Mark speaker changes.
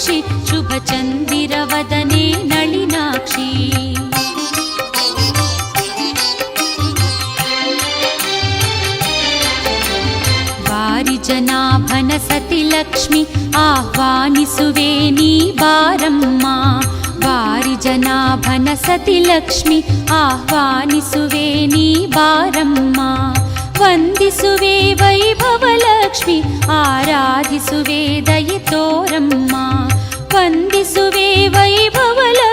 Speaker 1: कामाक्षि शुभचन्दिरवदने नलिनाक्षि वारिजनाभन सति लक्ष्मि आह्वानिसुवे नी बारम्म वारिजनाभन सति लक्ष्मि आह्वानिसुवे नी बारम्म ವಂದಿಸುವೆ ವೈಭವಲಕ್ಷ್ಮಿ ಆರಾಧಿಸುವೆ ದಯೆ ತೋರಮ್ಮ ವಂದಿಸುವೆ ವೈಭವಲಕ್ಷ್ಮಿ